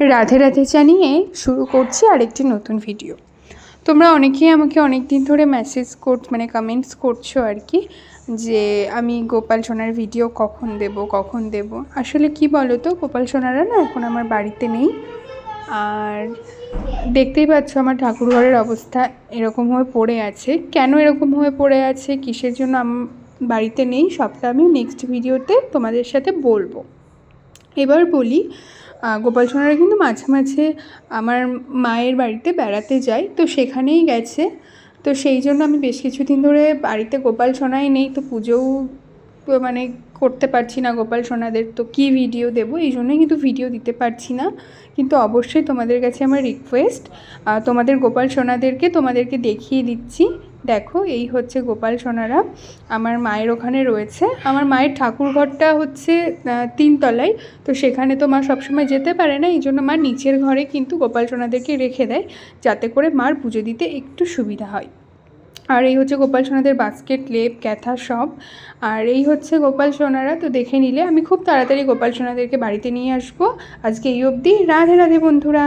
রাধে রাধে জানিয়ে শুরু করছি আরেকটি নতুন ভিডিও। তোমরা অনেকেই আমাকে অনেক দিন ধরে মেসেজ মানে কমেন্টস করছো আর কি, যে আমি গোপাল সোনার ভিডিও কখন দেব। আসলে কি বলো তো, গোপাল সোনারা না এখন আমার বাড়িতে নেই। আর দেখতেই পাচ্ছ আমার ঠাকুরঘরের অবস্থা এরকম হয়ে পড়ে আছে। কেন এরকম হয়ে পড়ে আছে, কিসের জন্য বাড়িতে নেই, সবটা আমি নেক্সট ভিডিওতে তোমাদের সাথে বলবো। এবার বলি, গোপাল সোনারা কিন্তু মাঝে মাঝে আমার মায়ের বাড়িতে বেড়াতে যায়, তো সেখানেই গেছে। তো সেই জন্য আমি বেশ কিছুদিন ধরে বাড়িতে গোপাল সোনাই নেই, তো পুজোও মানে করতে পারছি না গোপাল সোনাদের। তো কী ভিডিও দেবো, এই জন্যই কিন্তু ভিডিও দিতে পারছি না। কিন্তু অবশ্যই তোমাদের কাছে আমার রিকোয়েস্ট, তোমাদের গোপাল সোনাদেরকে তোমাদেরকে দেখিয়ে দিচ্ছি। দেখো, এই হচ্ছে গোপাল সোনারা আমার মায়ের ওখানে রয়েছে। আমার মায়ের ঠাকুরঘরটা হচ্ছে 3 তলায়, তো সেখানে তো মা সবসময় যেতে পারে না, এই জন্য মা নিচের ঘরে কিন্তু গোপাল সোনাদেরকে রেখে দেয়, যাতে করে মার পুজো দিতে একটু সুবিধা হয়। আর এই হচ্ছে গোপাল সোনাদের বাস্কেট, লেপ, ক্যাথা সব। আর এই হচ্ছে গোপাল সোনারা। তো দেখে নিলে, আমি খুব তাড়াতাড়ি গোপাল সোনাদেরকে বাড়িতে নিয়ে আসবো। আজকে এই অবধি। রাধে রাধে বন্ধুরা।